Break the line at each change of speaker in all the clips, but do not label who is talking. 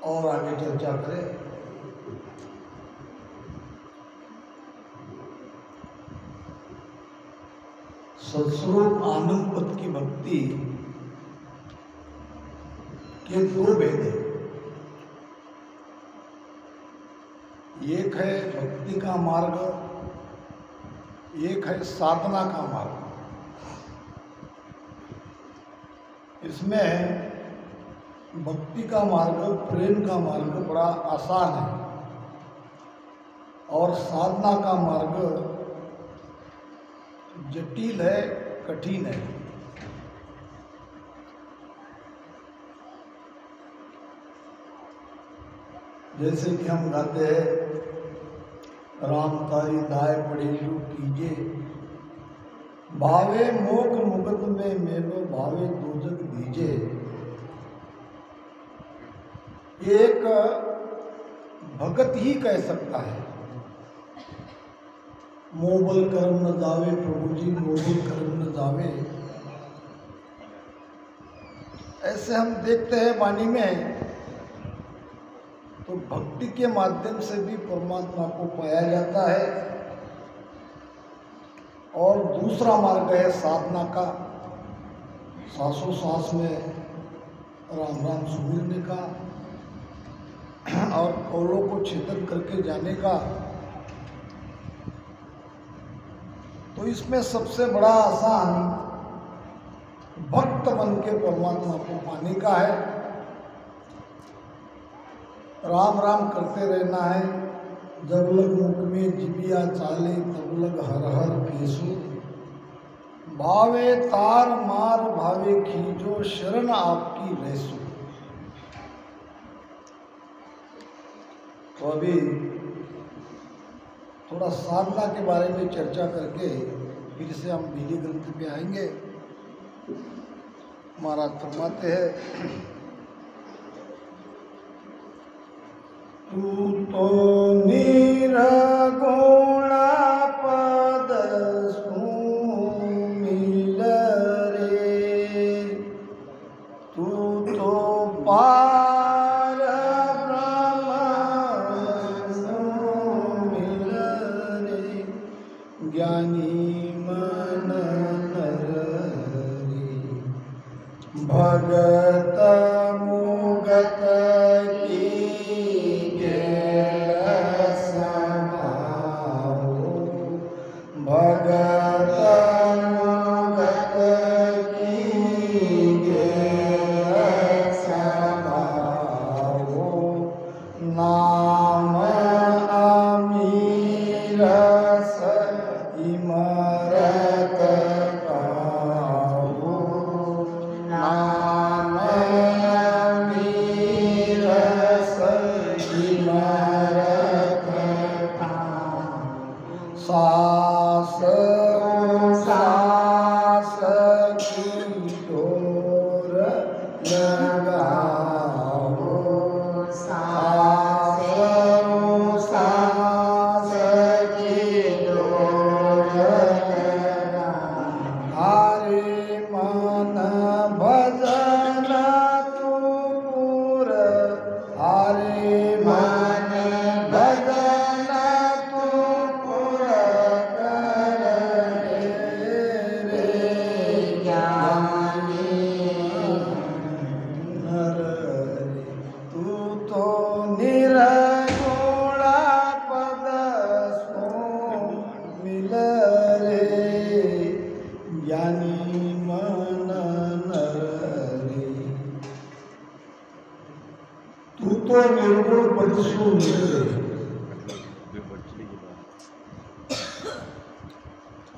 और आगे चर्चा करें। सत्स्वरूप आनंद पद की भक्ति के दो भेद हैं। एक है भक्ति का मार्ग, एक है साधना का मार्ग। इसमें भक्ति का मार्ग, प्रेम का मार्ग बड़ा आसान है और साधना का मार्ग जटिल है, कठिन है। जैसे कि हम गाते हैं, राम तारी दाय पड़े यू कीजे, भावे मोख मुगत में मेलो, भावे दोजक दीजे। एक भगत ही कह सकता है, मोबल कर्म न जावे प्रभु जी, मोबल कर्म न जावे। ऐसे हम देखते हैं वाणी में, तो भक्ति के माध्यम से भी परमात्मा को पाया जाता है। और दूसरा मार्ग है साधना का, सांसों सांस में राम राम सुमिरने का और कौलों को छेदन करके जाने का। तो इसमें सबसे बड़ा आसान भक्त बन के परमात्मा को पाने का है। राम राम करते रहना है। जब लग मुख में जिबिया चाले, तब लग हर हर केसु, भावे तार मार भावे खींचो, शरण आपकी रहसु। तो अभी थोड़ा साधना के बारे में चर्चा करके फिर से हम बीली ग्रंथ पे आएंगे। महाराज फरमाते हैं, तू तो निरगुण पद सुमिल रे, तू तो पार ब्रह्म सुमिल रे, ज्ञानी मन नर रे, भगत मुगत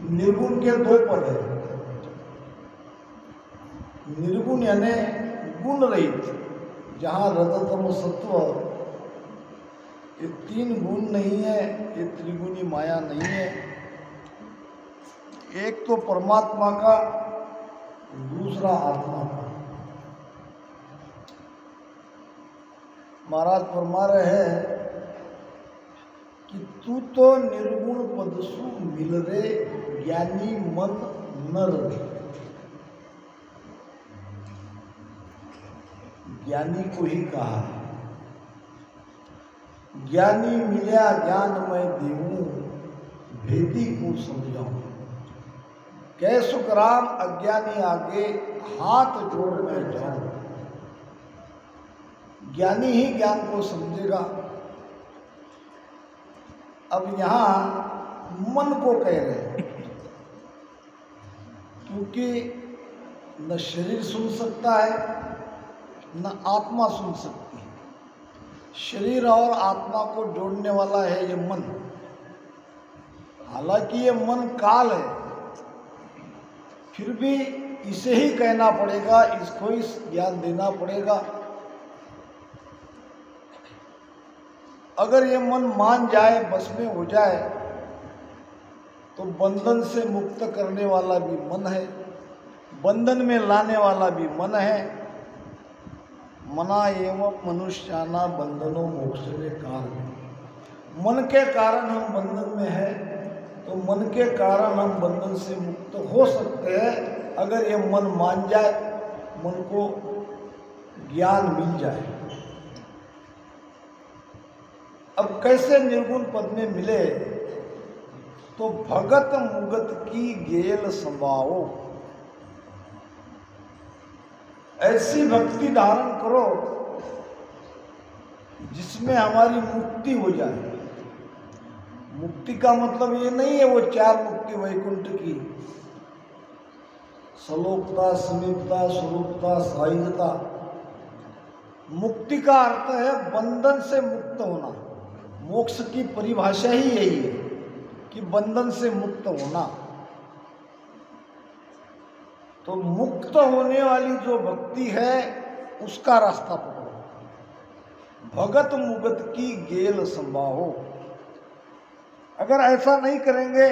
निर्गुण के दो पद है। निर्गुण यानी गुण रहित, जहाँ रजतम सत्व ये तीन गुण नहीं है, ये त्रिगुणी माया नहीं है। एक तो परमात्मा का, दूसरा आत्मा का। महाराज फरमा रहे हैं कि तू तो निर्गुण पदसु मिल रे, ज्ञानी मन नर रे। ज्ञानी को ही कहा है, ज्ञानी मिल्या ज्ञान मैं देऊं, भेदी को समझाऊं। कह सुख राम अज्ञानी आगे, हाथ जोड़ मैं जाऊं। ज्ञानी ही ज्ञान को समझेगा। अब यहां मन को कह रहे हैं, क्योंकि न शरीर सुन सकता है न आत्मा सुन सकती है। शरीर और आत्मा को जोड़ने वाला है ये मन। हालांकि ये मन काल है, फिर भी इसे ही कहना पड़ेगा, इसको ही ज्ञान देना पड़ेगा। अगर ये मन मान जाए, बस में हो जाए, तो बंधन से मुक्त करने वाला भी मन है, बंधन में लाने वाला भी मन है। मना एवं मनुष्याना बंधनों मोक्ष के कारण। मन के कारण हम बंधन में हैं, तो मन के कारण हम बंधन से मुक्त हो सकते हैं अगर ये मन मान जाए, मन को ज्ञान मिल जाए। अब कैसे निर्गुण पद में मिले, तो भगत मुगत की गेल संभाओ। ऐसी भक्ति धारण करो जिसमें हमारी मुक्ति हो जाए। मुक्ति का मतलब ये नहीं है वो चार मुक्ति वैकुंठ की, सलोकता, समीपता, स्वरूपता, साहित्यता। मुक्ति का अर्थ है बंधन से मुक्त होना। मोक्ष की परिभाषा ही यही है कि बंधन से मुक्त होना। तो मुक्त होने वाली जो भक्ति है उसका रास्ता पकड़ो। भगत मुगत की गेल संभाओ। अगर ऐसा नहीं करेंगे,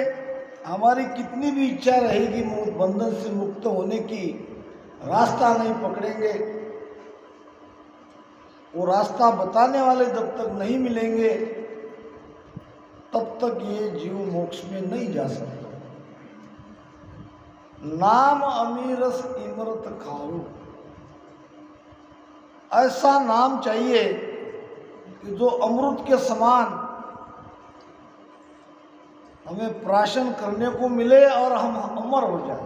हमारी कितनी भी इच्छा रहेगी बंधन से मुक्त होने की, रास्ता नहीं पकड़ेंगे। वो रास्ता बताने वाले जब तक नहीं मिलेंगे, तब तक ये जीव मोक्ष में नहीं जा सकता। नाम अमीरस इमरत खाओ। ऐसा नाम चाहिए कि जो अमृत के समान हमें प्राशन करने को मिले और हम अमर हो जाए।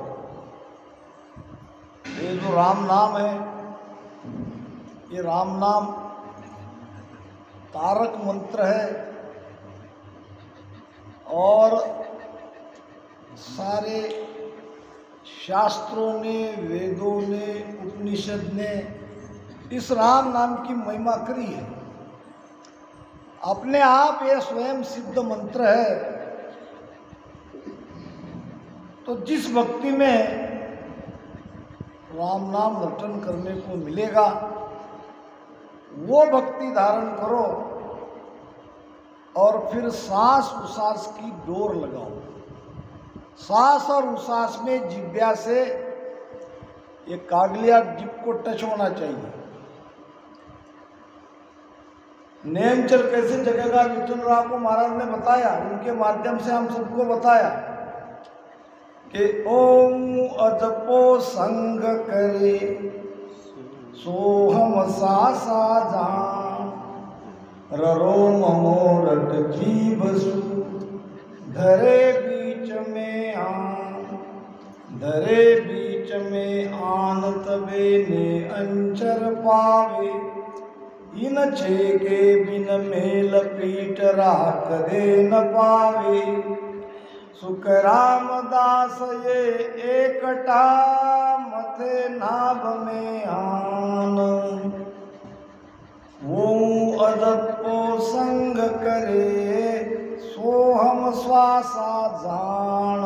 ये जो राम नाम है, ये राम नाम तारक मंत्र है, और सारे शास्त्रों ने, वेदों ने, उपनिषद ने इस राम नाम की महिमा करी है। अपने आप ये स्वयं सिद्ध मंत्र है। तो जिस भक्ति में राम नाम रटन करने को मिलेगा, वो भक्ति धारण करो और फिर सांस उसास की डोर लगाओ। सांस और उसास में जिह्वा से ये कागलिया जिभ को टच होना चाहिए। नेमचल कैसे जगेगा, विठल राव को महाराज ने बताया, उनके माध्यम से हम सबको बताया कि ओम अजपो संग करे, सोहम सा जान, ररो ममोरट जीव सु, धरे बीच में आन, धरे बीच में आन, तबे ने अंचर पावे, इन छे के बिन मेल पीट राख दे न पावे। सुख रामदास ये एकटा, मथे नाभ में आन, वो अदपो संग करे, सोहम श्वासा जान।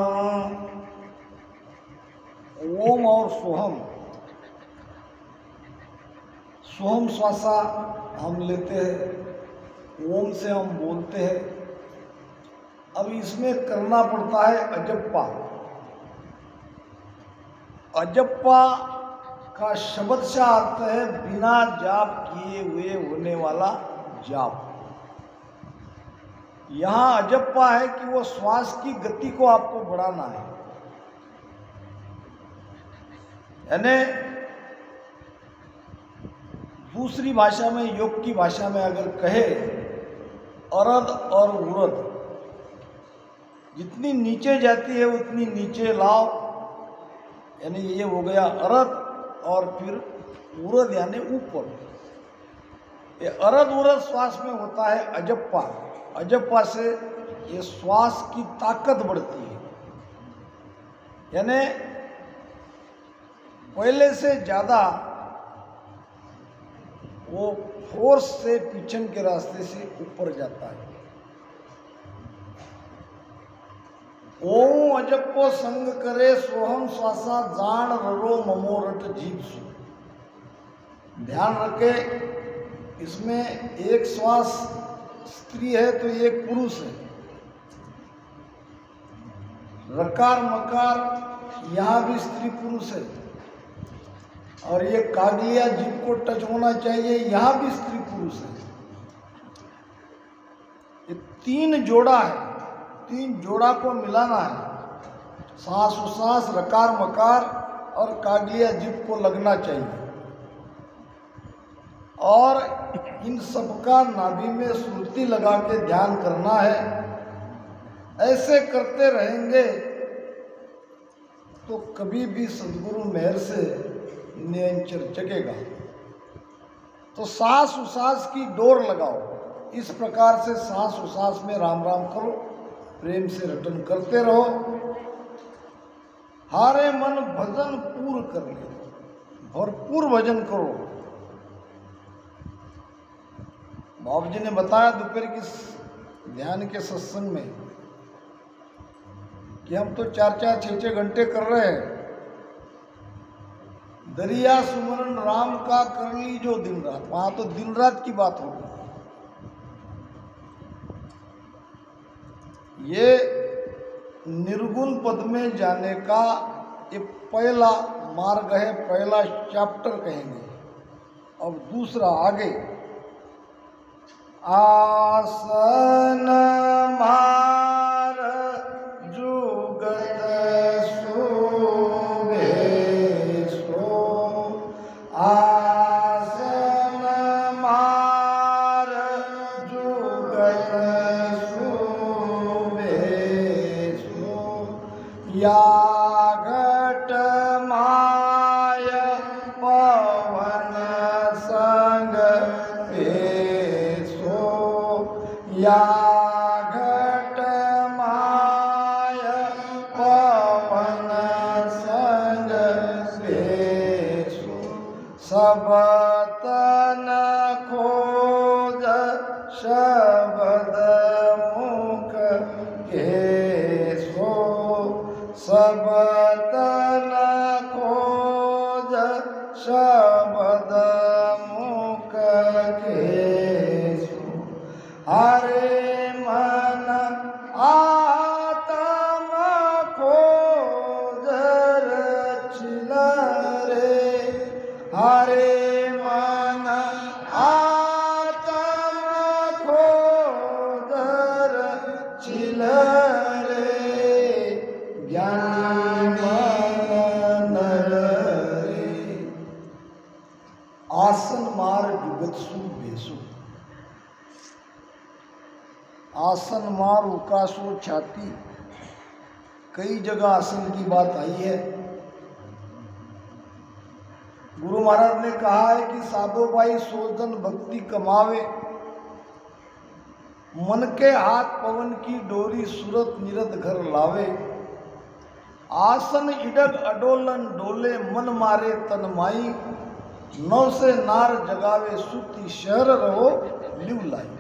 ओम और सोहम, सोहम श्वासा हम लेते हैं, ओम से हम बोलते हैं। अब इसमें करना पड़ता है अजप्पा। अजप्पा का शब्द से अर्थ है बिना जाप किए हुए होने वाला जाप। यहाँ अजप्पा है कि वो श्वास की गति को आपको बढ़ाना है। यानी दूसरी भाषा में, योग की भाषा में अगर कहे अरद और उरद, जितनी नीचे जाती है उतनी नीचे लाओ, यानी ये हो गया अरद, और फिर उरद यानी ऊपर। ये अरद उरद श्वास में होता है अजप्पा। अजप्पा से ये श्वास की ताकत बढ़ती है, यानी पहले से ज़्यादा वो फोर्स से पीछन के रास्ते से ऊपर जाता है। ओम अजप्पो संग करे सोहम श्वासा जान ररो ममोरट जीवसु। ध्यान रखे, इसमें एक श्वास स्त्री है तो एक पुरुष है। रकार मकार यहाँ भी स्त्री पुरुष है, और ये कागलिया जीभ को टच होना चाहिए, यहाँ भी स्त्री पुरुष है। ये तीन जोड़ा है, तीन जोड़ा को मिलाना है। सांस उसास, रकार मकार और कागलिया जीभ को लगना चाहिए, और इन सबका नाभि में सुरती लगा के ध्यान करना है। ऐसे करते रहेंगे तो कभी भी सद्गुरु मेहर से नियंचर जगेगा। तो सांस उसास की डोर लगाओ, इस प्रकार से सांस उसास में राम राम करो, प्रेम से रटन करते रहो। हारे मन भजन पूर्ण कर ले, भरपूर भजन करो। बाबू जी ने बताया दोपहर की ध्यान के सत्संग में कि हम तो 4-4, 6-6 घंटे कर रहे हैं। दरिया सुमरन राम का कर ली जो दिन रात, वहां तो दिन रात की बात होगी। ये निर्गुण पद में जाने का ये पहला मार्ग है, पहला चैप्टर कहेंगे। अब दूसरा आगे, आसन मार जुगत शोभे सो, आसन मार जुगत शोभे सो, या घट माय पवन संग या घट माय पवन संग पेशो, सब तन खोज शब्द मुख केशो, सब तन खोज शब्द मुख केशो, हरे मन आत्म खोज रचिल रे, हरे मन आत्म खोज रचिल रे, ज्ञानी मन नर रे। आसन मार जुगतसु बेसु, आसन मार उकासो छाती, कई जगह आसन की बात आई है। गुरु महाराज ने कहा है कि साधो भाई सोजन भक्ति कमावे, मन के हाथ पवन की डोरी सूरत निरत घर लावे, आसन इडग अडोलन डोले मन मारे तन माई, नौ से नार जगावे सुती शहर रहो लिव लाई।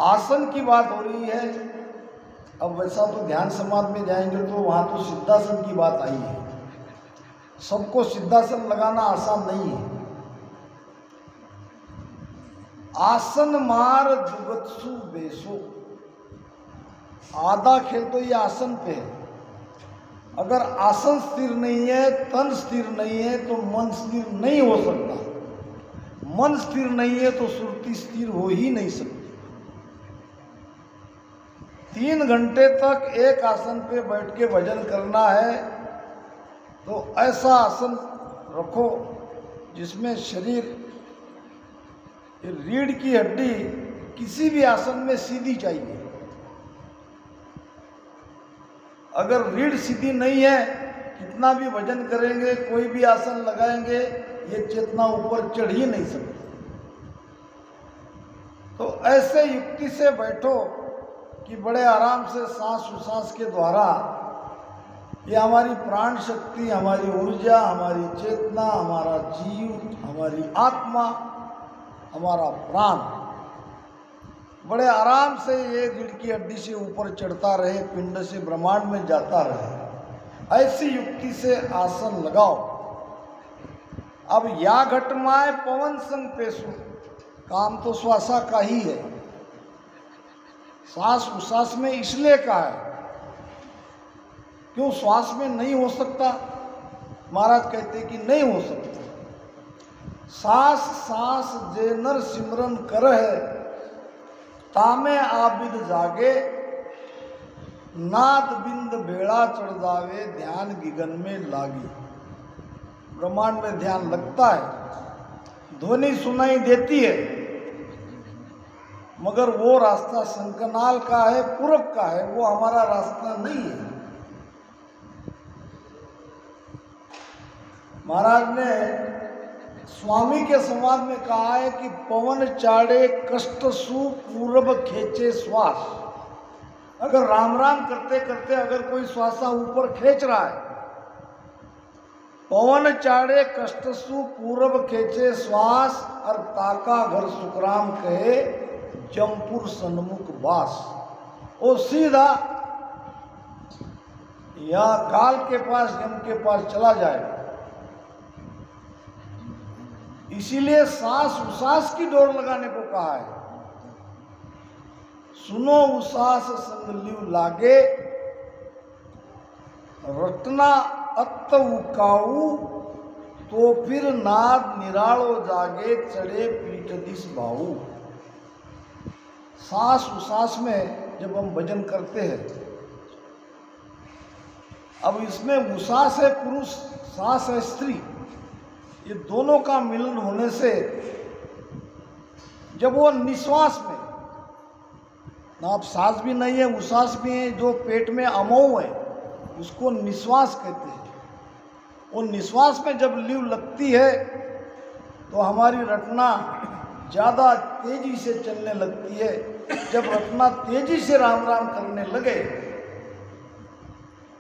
आसन की बात हो रही है। अब वैसा तो ध्यान समाज में जाएंगे तो वहाँ तो सिद्धासन की बात आई है। सबको सिद्धासन लगाना आसान नहीं है। आसन मार जुगतसु बेसो, आधा खेल तो ये आसन पे है। अगर आसन स्थिर नहीं है, तन स्थिर नहीं है तो मन स्थिर नहीं हो सकता। मन स्थिर नहीं है तो सुरती स्थिर हो ही नहीं सकती। 3 घंटे तक एक आसन पे बैठ के भजन करना है तो ऐसा आसन रखो जिसमें शरीर ये रीढ़ की हड्डी किसी भी आसन में सीधी चाहिए। अगर रीढ़ सीधी नहीं है, कितना भी वजन करेंगे, कोई भी आसन लगाएंगे, ये चेतना ऊपर चढ़ ही नहीं सकती। तो ऐसे युक्ति से बैठो कि बड़े आराम से सांस उसास के द्वारा ये हमारी प्राण शक्ति, हमारी ऊर्जा, हमारी चेतना, हमारा जीव, हमारी आत्मा, हमारा प्राण बड़े आराम से ये रीढ़ की हड्डी से ऊपर चढ़ता रहे, पिंड से ब्रह्मांड में जाता रहे। ऐसी युक्ति से आसन लगाओ। अब या घटमाए पवन संग पेशु, काम तो श्वासा का ही है, सांस उसास में इसलिए कहा है। क्यों श्वास में नहीं हो सकता? महाराज कहते कि नहीं हो सकता। सांस सांस जे नर सिमरन कर है, तामे आबिद जागे, नाद बिंद बेड़ा चढ़ जावे, ध्यान गिगन में लागी। ब्रह्मांड में ध्यान लगता है, ध्वनि सुनाई देती है, मगर वो रास्ता शंखनाल का है, पूरब का है, वो हमारा रास्ता नहीं है। महाराज ने स्वामी के संवाद में कहा है कि पवन चाड़े कष्ट सु पूर्व खेचे श्वास। अगर राम राम करते करते अगर कोई श्वासा ऊपर खींच रहा है, पवन चाड़े कष्ट सु पूर्व खेचे श्वास, और ताका घर सुखराम कहे जमपुर सन्मुख वास। वो सीधा या काल के पास, यम के पास चला जाएगा। इसीलिए सांस उसास की डोर लगाने को कहा है। सुनो उसास संग लिव लागे, रटना अत्त उकाऊ, तो फिर नाद निरालो जागे, चढ़े पीठ दिस भाऊ। सांस उसास में जब हम भजन करते हैं, अब इसमें उसास है पुरुष, सांस है स्त्री, ये दोनों का मिलन होने से जब वो निश्वास में ना, अब सांस भी नहीं है, उसास भी है, जो पेट में अमऊ है उसको निश्वास कहते हैं। वो निश्वास में जब लीव लगती है तो हमारी रटना ज़्यादा तेजी से चलने लगती है। जब रटना तेजी से राम राम करने लगे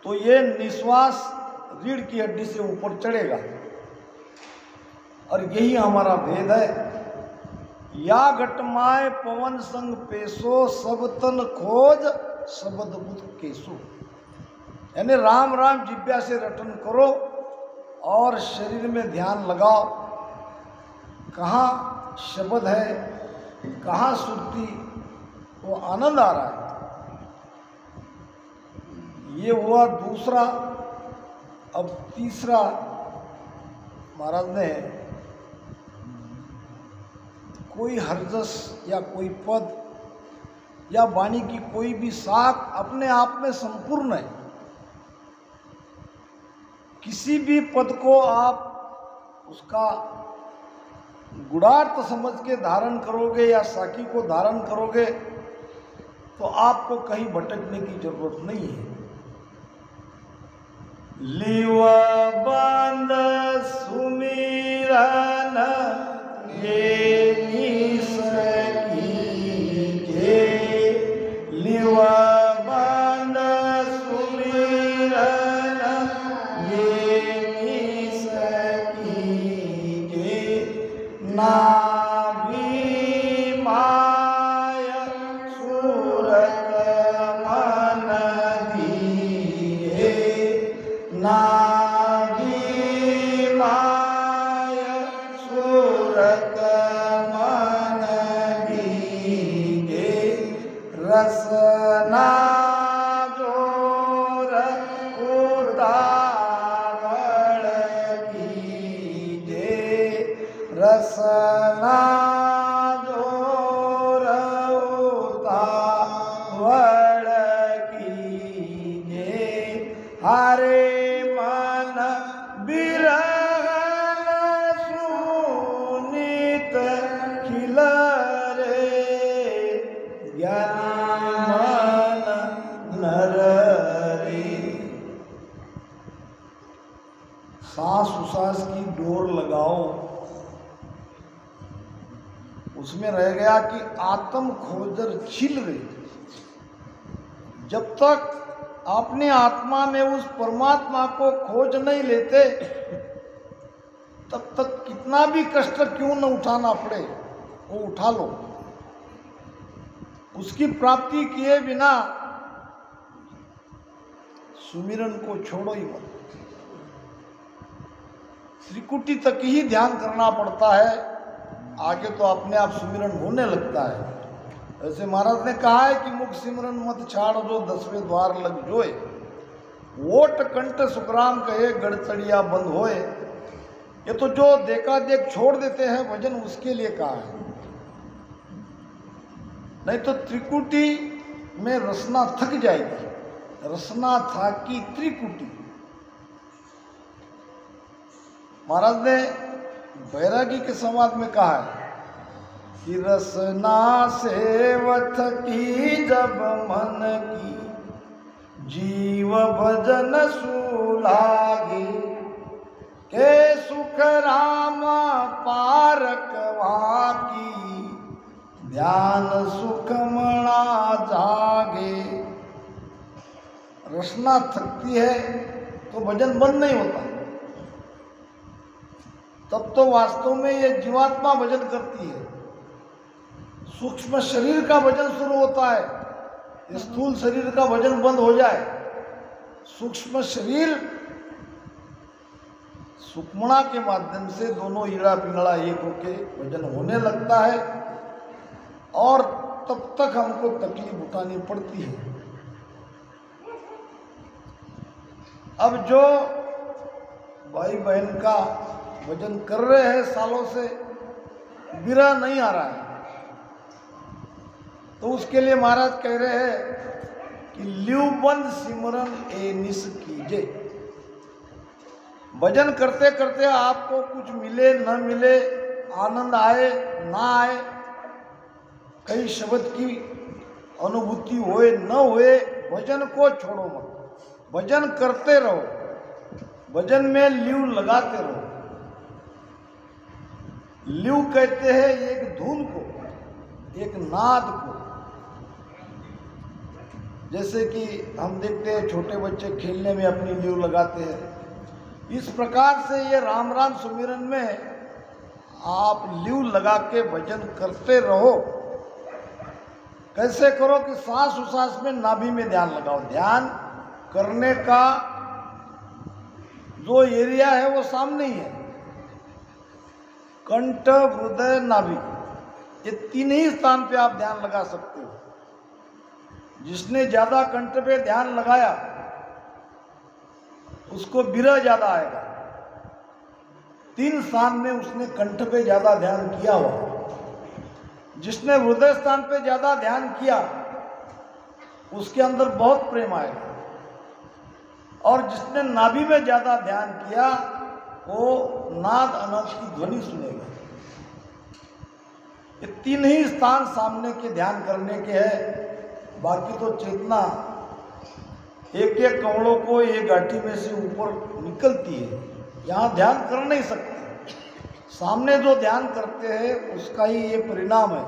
तो ये निश्वास रीढ़ की हड्डी से ऊपर चढ़ेगा। और यही हमारा भेद है। या घटमाए पवन संग पेशो, सब तन खोज शब्द बुध केसो। यानी राम राम जिब्या से रटन करो और शरीर में ध्यान लगाओ। कहाँ शब्द है, कहाँ सुरती, वो आनंद आ रहा है। ये हुआ दूसरा। अब तीसरा महाराज ने कोई हरजस या कोई पद या वाणी की कोई भी शाख अपने आप में संपूर्ण है। किसी भी पद को आप उसका गुणार्थ समझ के धारण करोगे या साखी को धारण करोगे तो आपको कहीं भटकने की जरूरत नहीं है। लिवा बांध सुमिरन ये सकी जे, लिवा बांध सुमिरन ये सकी जे, नाभि माय सूरत मन दिए, नाभि माय सूरत मन दिए, रसना जोर उतावल कीजे, रसना जोर उतावल कीजे, हरे मन बिरहन सुनीत खिला उसमें रह गया कि आत्म खोजर छिल रही। जब तक अपने आत्मा में उस परमात्मा को खोज नहीं लेते, तब तक कितना भी कष्ट क्यों न उठाना पड़े वो उठा लो। उसकी प्राप्ति किए बिना सुमिरन को छोड़ो ही मत। त्रिकुटी तक ही ध्यान करना पड़ता है, आगे तो अपने आप सुमिरन होने लगता है। ऐसे महाराज ने कहा है कि मुख सिमरन मत छाड़ जो 10वें द्वार लग जोए, वोट कंठ सुखराम कहे गड़चड़िया बंद होए। ये तो जो देखा देख छोड़ देते हैं भजन, उसके लिए कहा है। नहीं तो त्रिकुटी में रसना थक जाएगी। रसना था कि त्रिकुटी। महाराज ने बैरागी के संवाद में कहा है कि रसना सेवथ की जब मन की, जीव भजन सुलागे, के सुख राम पारक की, ध्यान सुख मणा जागे। रसना थकती है तो भजन बंद नहीं होता, तब तो वास्तव में ये जीवात्मा भजन करती है। सूक्ष्म शरीर का भजन शुरू होता है, स्थूल शरीर का भजन बंद हो जाए, सूक्ष्म शरीर सुक्मणा के माध्यम से दोनों ईड़ा पिंगड़ा एक होके भजन होने लगता है, और तब तक हमको तकलीफ उठानी पड़ती है। अब जो भाई बहन का भजन कर रहे हैं सालों से, विरह नहीं आ रहा है, तो उसके लिए महाराज कह रहे हैं कि ल्यूबंद सिमरन ए निस कीजे। भजन करते करते आपको कुछ मिले न मिले, आनंद आए ना आए, कई शब्द की अनुभूति होए न होए, भजन को छोड़ो मत। भजन करते रहो, भजन में ल्यू लगाते रहो। ल्यू कहते हैं एक धुन को, एक नाद को। जैसे कि हम देखते हैं छोटे बच्चे खेलने में अपनी ल्यू लगाते हैं, इस प्रकार से ये राम राम सुमिरन में आप ल्यू लगा के भजन करते रहो। कैसे करो कि सांस उसास में नाभि में ध्यान लगाओ। ध्यान करने का जो एरिया है वो सामने ही है, कंठ, हृदय, नाभि, ये तीन ही स्थान पे आप ध्यान लगा सकते हो। जिसने ज्यादा कंठ पे ध्यान लगाया उसको विरह ज्यादा आएगा। तीन स्थान में उसने कंठ पे ज्यादा ध्यान किया हुआ। जिसने हृदय स्थान पे ज्यादा ध्यान किया उसके अंदर बहुत प्रेम आएगा, और जिसने नाभि में ज्यादा ध्यान किया वो नाद अनाद की ध्वनि सुनेगा। ये तीन ही स्थान सामने के ध्यान करने के हैं। बाकी तो चेतना एक एक कमलों को एक गाठी में से ऊपर निकलती है, यहाँ ध्यान कर नहीं सकते। सामने जो ध्यान करते हैं उसका ही ये परिणाम है।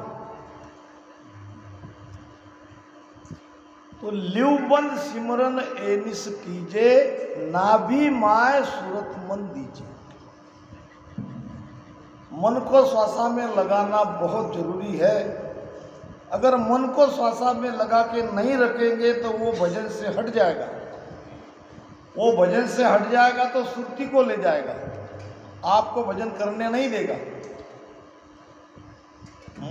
तो ल्यूबंद सिमरन एनिस कीजे, नाभि माय सूरत मन दीजिए। मन को श्वासा में लगाना बहुत जरूरी है। अगर मन को श्वासा में लगा के नहीं रखेंगे तो वो भजन से हट जाएगा। वो भजन से हट जाएगा तो सुरती को ले जाएगा, आपको भजन करने नहीं देगा।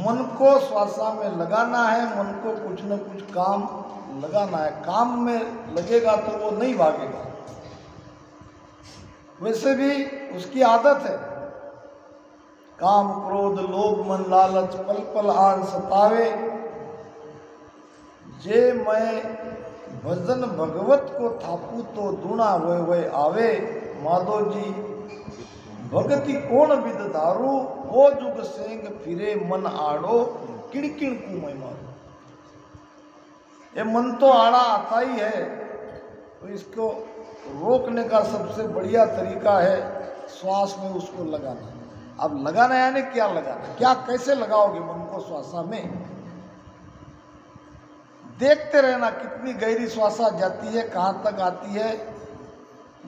मन को श्वासा में लगाना है, मन को कुछ न कुछ काम लगाना है। काम में लगेगा तो वो नहीं भागेगा। वैसे भी उसकी आदत है, काम क्रोध लोभ मन लालच पल पल आन सतावे, जे मैं भजन भगवत को थापू तो दूना होए आवे। माधो जी भगति कोण विद दारू, वो जुग सेंग फिरे मन आड़ो, किड़किड़ को मैं मारू। ये मन तो आड़ा आता ही है, तो इसको रोकने का सबसे बढ़िया तरीका है श्वास में उसको लगाना। अब लगाना यानी क्या लगाना, क्या कैसे लगाओगे मन को श्वासा में? देखते रहना कितनी गहरी श्वासा जाती है, कहाँ तक आती है,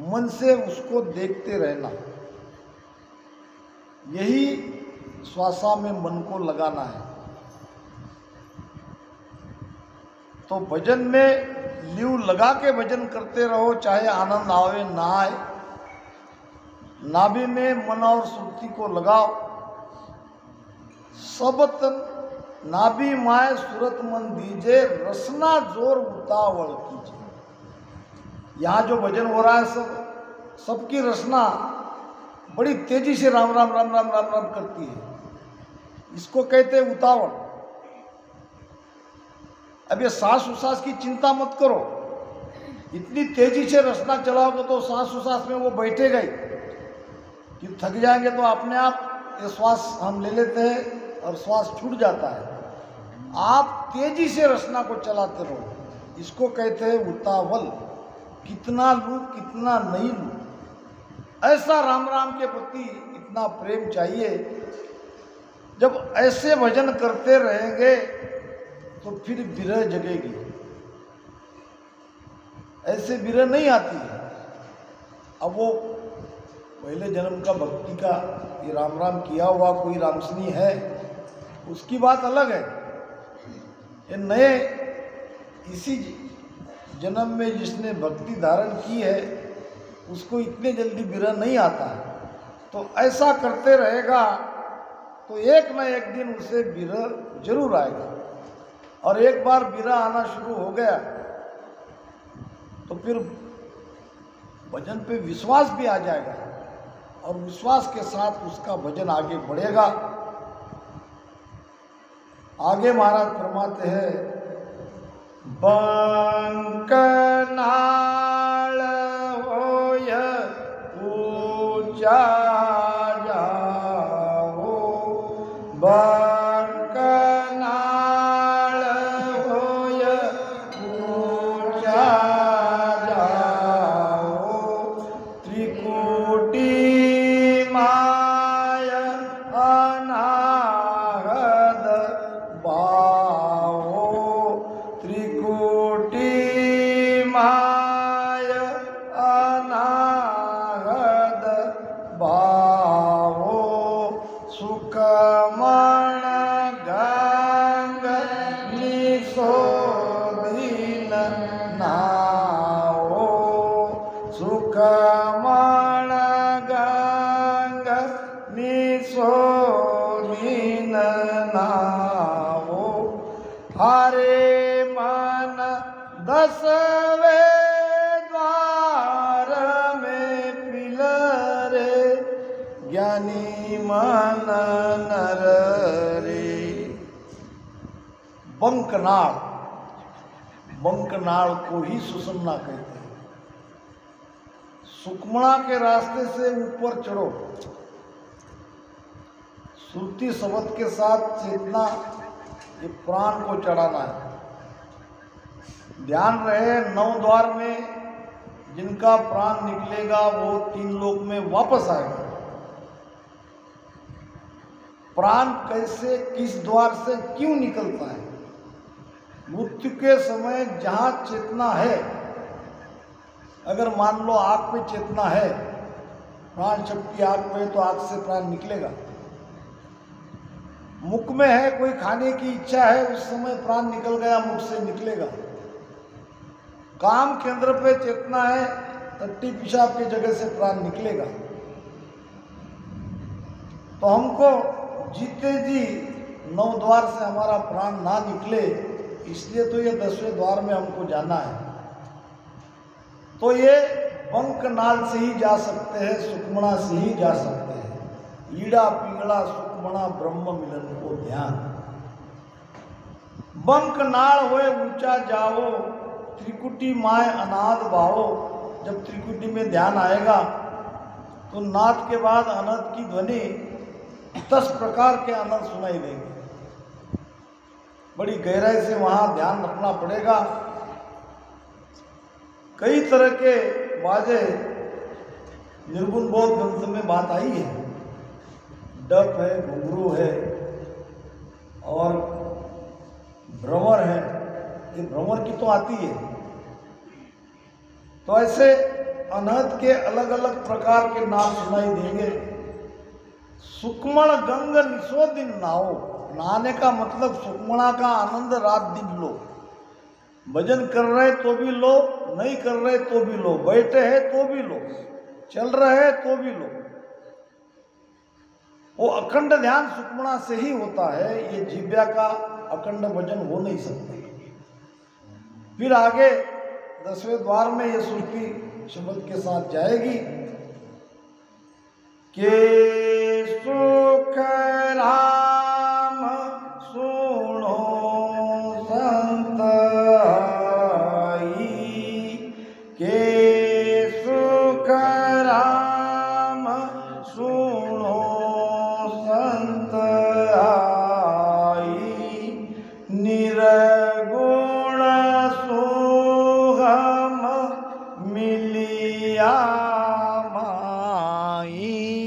मन से उसको देखते रहना। यही श्वासा में मन को लगाना है। तो भजन में लीव लगा के भजन करते रहो, चाहे आनंद आवे ना आए। नाभि में मन और सुरती को लगाओ। सबत नाभि माय सूरत मन दीजे, रसना जोर उतावल कीजिए। यहाँ जो भजन हो रहा है सबकी रसना बड़ी तेजी से राम राम राम राम राम राम करती है। इसको कहते हैं उतावल। अब ये सांस उसास की चिंता मत करो, इतनी तेजी से रसना चलाओगे तो सांस उसास में वो बैठेगा ही कि थक जाएंगे तो अपने आप ये श्वास हम ले लेते हैं और श्वास छूट जाता है। आप तेजी से रसना को चलाते रहो, इसको कहते हैं उतावल। कितना लूँ कितना नहीं लूँ, ऐसा राम राम के प्रति इतना प्रेम चाहिए। जब ऐसे भजन करते रहेंगे तो फिर विरह जगेगी, ऐसे विरह नहीं आती है। अब वो पहले जन्म का भक्ति का ये राम राम किया हुआ कोई रामसनी है, उसकी बात अलग है। ये नए इसी जन्म में जिसने भक्ति धारण की है उसको इतने जल्दी विरह नहीं आता है। तो ऐसा करते रहेगा तो एक न एक दिन उसे विरह जरूर आएगा। और एक बार विरह आना शुरू हो गया तो फिर भजन पे विश्वास भी आ जाएगा और विश्वास के साथ उसका भजन आगे बढ़ेगा। आगे महाराज फरमाते हैं, बंकनाल होय ऊंचा जाओ, बंकनाल होय ऊंचा जाओ, त्रिकुटी माय अनाहद बाओ, त्रिकुटी माय अनाहद बाओ, सुखमण गंग निशोधिन नाओ, सुखमण गंग निशोधिन नाओ, हरे मन दसवे द्वार में पिलरे, ज्ञानी मन नर रे। बंकनाल, बंकनाल को ही सुषुम्ना कहते हैं। सुषुम्ना के रास्ते से ऊपर चढ़ो, श्रुति शब्द के साथ चेतना ये प्राण को चढ़ाना है। ध्यान रहे, 9 द्वार में जिनका प्राण निकलेगा वो 3 लोक में वापस आएगा। प्राण कैसे किस द्वार से क्यों निकलता है? मृत्यु के समय जहाँ चेतना है, अगर मान लो आँख पे चेतना है, प्राण शक्ति आँख पे, तो आँख से प्राण निकलेगा। मुख में है, कोई खाने की इच्छा है, उस समय प्राण निकल गया, मुख से निकलेगा। काम केंद्र पे चेतना है, टट्टी पेशाब की जगह से प्राण निकलेगा। तो हमको जीते जी 9 द्वार से हमारा प्राण ना निकले, इसलिए तो ये 10वें द्वार में हमको जाना है। तो ये बंकनाल से ही जा सकते हैं, सुषुम्ना से ही जा सकते हैं। ईड़ा पिंगला सुषुम्ना ब्रह्म मिलन को ध्यान। बंकनाल होए ऊंचा जाओ, त्रिकुटी माय अनाद भाओ। जब त्रिकुटी में ध्यान आएगा तो नाद के बाद अनंत की ध्वनि 10 प्रकार के अनंत सुनाई देंगे। बड़ी गहराई से वहाँ ध्यान रखना पड़ेगा। कई तरह के बाजे निर्गुण बोध ग्रंथ में बात आई है। डफ है, घुंघरू है और भ्रमर है। ये भ्रमर की तो आती है। तो ऐसे अनहद के अलग अलग प्रकार के नाम सुनाई देंगे। सुक्मण गंग निसो दिन नहाओ, नहाने का मतलब सुक्मणा का आनंद रात दिन लो। भजन कर रहे तो भी लो, नहीं कर रहे तो भी लो, बैठे हैं तो भी लो, चल रहे हैं तो भी लो। वो अखंड ध्यान सुक्मणा से ही होता है। ये जिव्या का अखंड भजन हो नहीं सकता। फिर आगे 10वें द्वार में ये श्रुति शब्द के साथ जाएगी के सुख